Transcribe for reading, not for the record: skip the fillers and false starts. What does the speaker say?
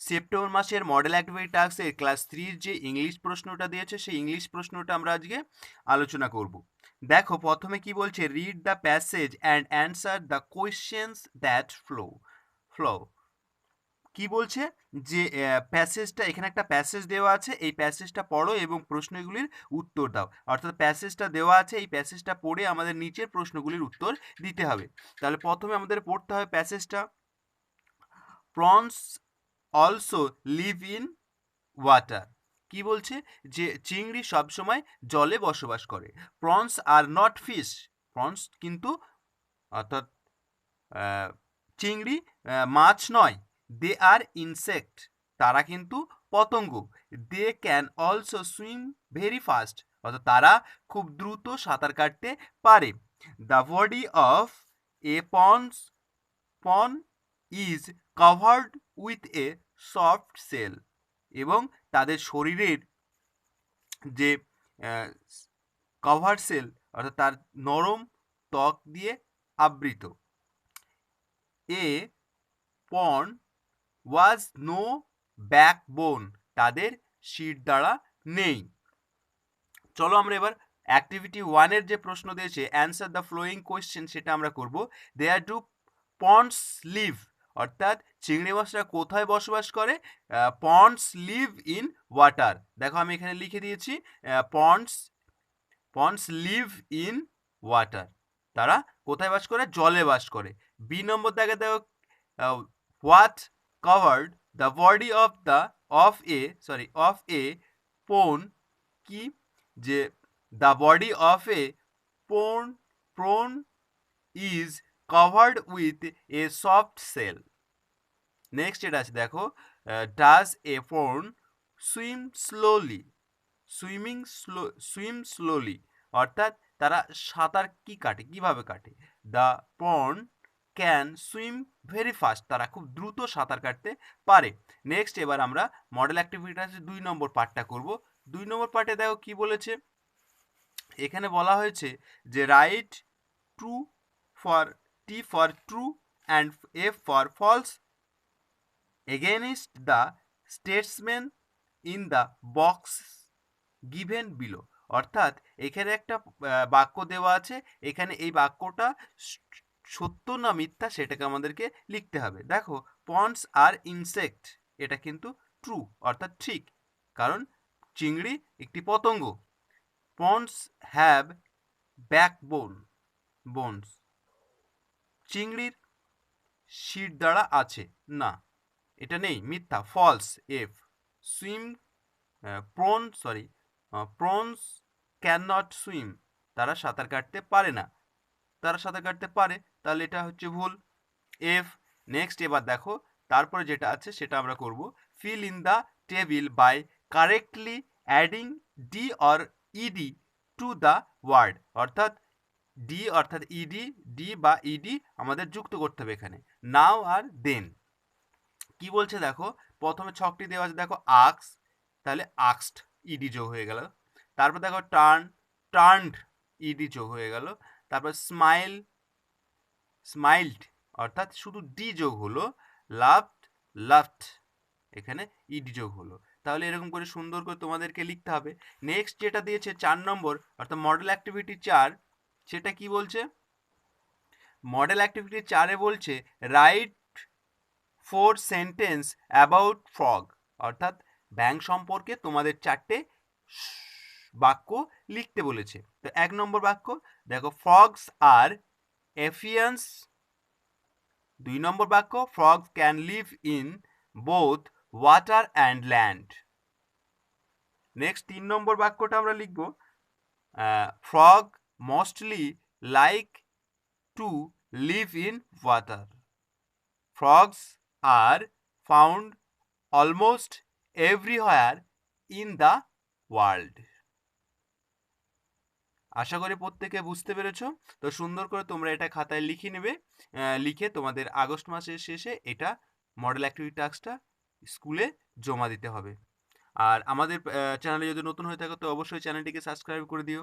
September মাসের model activity টাস্কে class 3 যে English প্রশ্নটা দিয়েছে সেই ইংলিশ প্রশ্নটা আমরা আজকে আলোচনা করব। দেখো প্রথমে কি বলছে, read the passage and answer the questions that flow. কি বলছে যে প্যাসেজটা, এখানে একটা প্যাসেজ দেওয়া আছে, এই প্যাসেজটা পড়ো এবং প্রশ্নগুলির উত্তর দাও। অর্থাৎ প্যাসেজটা দেওয়া আছে, এই প্যাসেজটা পড়ে আমাদের নিচের প্রশ্নগুলির উত্তর দিতে হবে। তাহলে প্রথমে আমাদের পড়তে হবে প্যাসেজটা। Prawns also live in water. কি বলছে যে চিংড়ি সবসময় জলে বসবাস করে। প্রনস আর নট ফিশ, প্রনস কিন্তু অর্থাৎ চিংড়ি মাছ নয়। দে আর ইনসেক্ট, তারা কিন্তু পতঙ্গ। They can also swim very fast, অর্থাৎ তারা খুব দ্রুত সাঁতার কাটতে পারে। The body of a prawn is covered with a soft shell, এবং তাদের শরীরের যে কভার সেল অর্থাৎ তার নরম ত্বক দিয়ে আবৃত। এ পন ওয়াজ নো ব্যাকবোন, তাদের শির দ্বারা নেই। চলো আমরা এবার অ্যাক্টিভিটি 1-এর যে প্রশ্ন দিয়েছে অ্যান্সার দ্য ফ্লোয়িং কোয়েশ্চেন, সেটা আমরা করব। দেয়ার ডু পন্ডস লিভ, অর্থাৎ চিংড়ি মাছরা কোথায় বসবাস করে? Prawns live in water. দেখো আমি এখানে লিখে দিয়েছি পন্ডস লিভ ইন ওয়াটার, তারা কোথায় বাস করে? জলে বাস করে। বি নম্বর দেখে দেখো, what covered the body of a prawn, কি যে the body of a prawn is covered with a soft shell. Next এটা আছে দেখো, does a prawn swim slowly, অর্থাৎ তারা সাঁতার কিভাবে কাটে? The prawn can swim very fast, তারা খুব দ্রুত সাঁতার কাটতে পারে। নেক্সট এবার আমরা মডেল অ্যাক্টিভিটি 2 নম্বর পার্টটা করব। 2 নম্বর পার্টে দেখো কি বলেছে, এখানে বলা হয়েছে যে write true for T for true and F for false against the স্টেটসম্যান in the box given below. অর্থাৎ এখানে একটা বাক্য দেওয়া আছে, এখানে এই বাক্যটা সত্য না মিথ্যা সেটাকে আমাদেরকে লিখতে হবে। দেখো পন্ডস আর ইনসেক্ট, এটা কিন্তু ট্রু অর্থাৎ ঠিক, কারণ চিংড়ি একটি পতঙ্গ। পন্ডস হ্যাভ বোনস, চিংড়ির শির দ্বারা আছে, না এটা নেই, মিথ্যা, false F. Swim prawns can not swim, তারা সাঁতার কাটতে পারে না, তারা সাঁতার কাটতে পারে, তাহলে এটা হচ্ছে ভুল, এফ। নেক্সট এবার দেখো তারপরে যেটা আছে সেটা আমরা করব। Fill in the table by correctly adding D or ED to the word, অর্থাৎ ডি বা ইডি আমাদের যুক্ত করতে হবে এখানে, নাও আর দেন। কি বলছে দেখো, প্রথমে ছকটি দেওয়া আছে, দেখো আক্স, তাহলে আক্সড ইডি যোগ হয়ে গেল। তারপর দেখো টার্নড ইডি যোগ হয়ে গেল। তারপর স্মাইলড অর্থাৎ শুধু ডি যোগ হলো। লাভড এখানে ইডি যোগ হলো। তাহলে এরকম করে সুন্দর করে তোমাদেরকে লিখতে হবে। নেক্সট যেটা দিয়েছে 4 নম্বর অর্থাৎ মডেল অ্যাক্টিভিটি 4, সেটা কি বলছে? মডেল অ্যাক্টিভিটি 4-এ বলছে রাইট 4 সেন্টেন্স অ্যাবাউট ফ্রগ, অর্থাৎ ব্যাঙ সম্পর্কে তোমাদের 4টে বাক্য লিখতে বলেছে। তো 1 নম্বর বাক্য দেখো, ফ্রগস আর এফিয়ান্স। 2 নম্বর বাক্য, frogs can live in both water and land. Next 3 নম্বর বাক্যটা আমরা লিখব, frog mostly like to live in water. Frogs are found almost everywhere in the world. আশা করি প্রত্যেকে বুঝতে পেরেছো। তো সুন্দর করে তোমরা এটা খাতায় লিখে নেবে, লিখে তোমাদের আগস্ট মাসের শেষে এটা মডেল অ্যাক্টিভিটি টাস্কটা স্কুলে জমা দিতে হবে। আর আমাদের চ্যানেলে যদি নতুন হয়ে থাকো তো অবশ্যই চ্যানেলটিকে সাবস্ক্রাইব করে দিও।